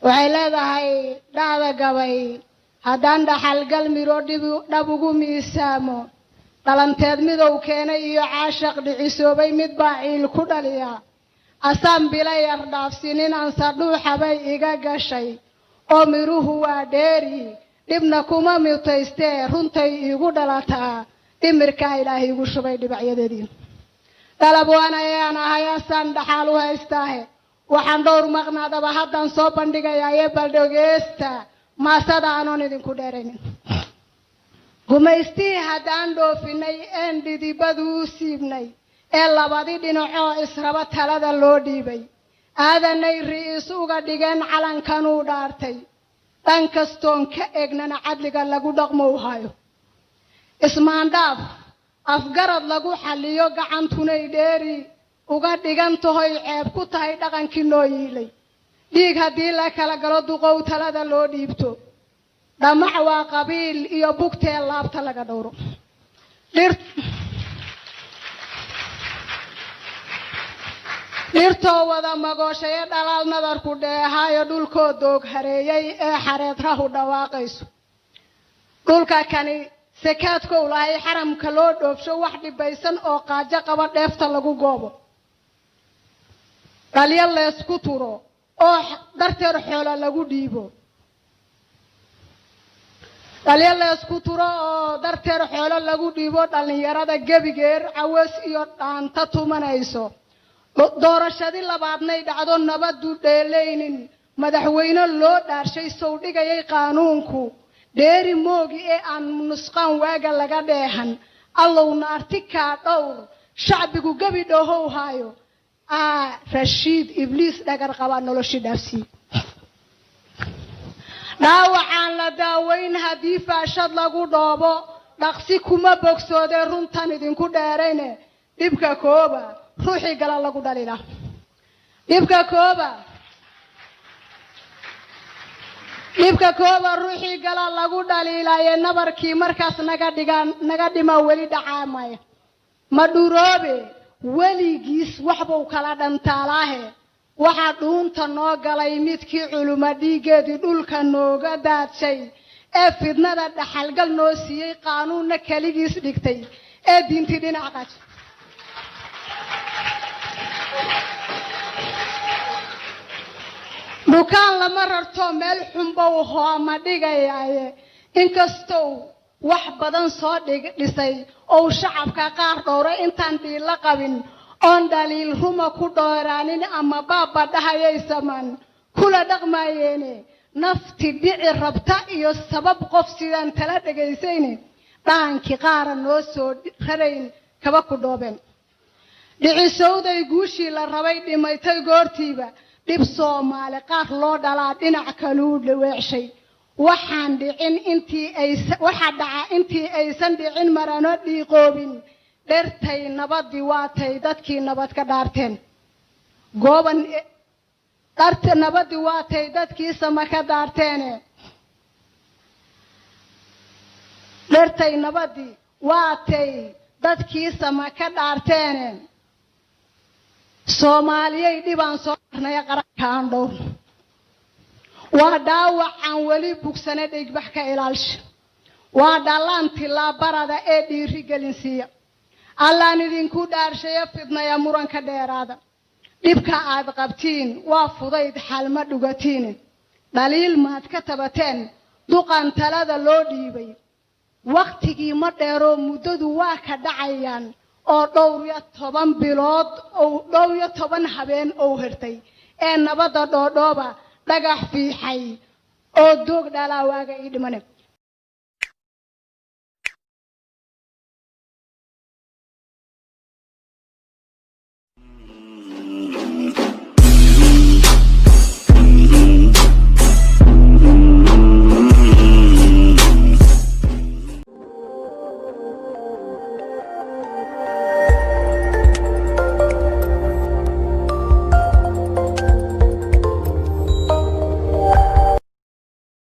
وعلى هاي دعوة قوي هدان دحل قل ميرو دبوغو ميسامو دلنتيد ميدو كينا إيو عاشق دعيسوبي مدباعيل كوداليا أسام بلا يرداف سنين أنصدو حباي إيغا قشاي أو ميروه واديري دبنا كوما ميوتايستي رونتاي إيغو دلاتا دمركا إلهي إيغو شباي دبعيدين دلبوانا يانا هياسان دحالو هايستاهي waxaan dhowr maqnaadaba hadan soo bandhigayaa baldogeysta maasada aanon idinku dheeraynin gumaystii hadaan dhoofinay een dhidibadu siibnay ee labadii dhinacoo israba talada loo dhiibay aadanay riis uga dhigeen calankan uu dhaartay dhan kastoon ka eegnana cadliga lagu dhaqmo u hayo ismaandhaaf afgarad lagu xaliyo gacantunay dheeri uga dhigan tahay ceeb ku tahay dhaqankii noo yiilay dhiig hadii la kala galo duqow talada loo dhiibto dhamac waa qabiil iyo bugtee laabta laga dhowro dhirtoo wada magooshaye dhalaal nadarku dheehaayo dhulkoo doog hareeyay ee xareed rahu dhawaaqayso dhulka kani sakaadkow lahay xaramka loo dhoofsho wax dhibaysan oo qaajo qaba dheefta lagu goobo qalyal la isku turo oo darteer xoolo lagu dhiibo qalyal la isku turo oo darteer xoolo lagu dhiibo dhalinyarada gabigeer cawas iyo dhaanta tumanayso doorashadii labaadnay dhacdo nabadu dheelaynin madaxweyne loo dhaarshay soo dhigayay qaanuunku dheeri moogi ee aan nusqaan waaga laga dheehan allowna artika dhowr shacbigu gabi dhahow haayo Rashid Iblis dagar qaba noloshii dhaafsi dhaawacaan la daaweyn hadii faashad lagu dhoobo dhaqsi kuma bogsoode runtan idinku dheerayne dibka kooba ruuxi gala lagu dhalina dibka kooba ruuxi gala lagu dhaliilaaye nabarkii markaas naga dhima weli dhacaamay maduroobe weligiis waxbuu kala dhantaalaahe waxa dhuunta noo galay midkii culuma dhiigeedii dhulka nooga daadshay ee fidnada dhaxalgal noo siiyey qaanuunna kaligiis dhigtay ee diintii dhinac qaj dukaan lama rarto meel xunbow hooma dhigayaaye inkastoo wax badan soo dhisay oo shacabka qaar dhowray intaan diila qabin oon dhaliil ruma ku dhooraanin ama baaba dhahayay saman kula dhaqmayeene nafti dhici rabta iyo sabab qof sidaan tala dhageysayne dhaankii qaara noo soo rarayn kaba ku dhoobeen dhicisowday guushii la rabay dhimaytay goortiiba dhib Soomaali qaar loo dhalaa dhinac kaluu dhaweecshay waxaan dhicin intii aysan dhicin marano dhiiqoobin dhertay nabadii waatay dadkii nabad ka dhaarteen gooban dharte nabadii waatay dadkii sama ka dhaarteen dhertay nabadii waatay dadkii sama ka dhaarteen Soomaaliyay dhibaan soo marnay qarankaan dhowr waa dhaawacan weli bugsane dhigbax ka ilaalsha waa dhalanti la barada ee dhiiri gelinsiya allaan idinku dhaarshay fidnaya muranka dheeraada dhibka aad qabtiin waa fudayd xalma dhugatiin dhaliil maad ka tabateen duqan talada loo dhiibay waqtigii ma dheero muddadu waa ka dhacayaan oo dhowr iyo 10 bilood oo dhowr iyo 10 habeen oo hirtay ee nabada dhoodhooba dhagax fiixay oo doog dhalaa waaga ii dhimanay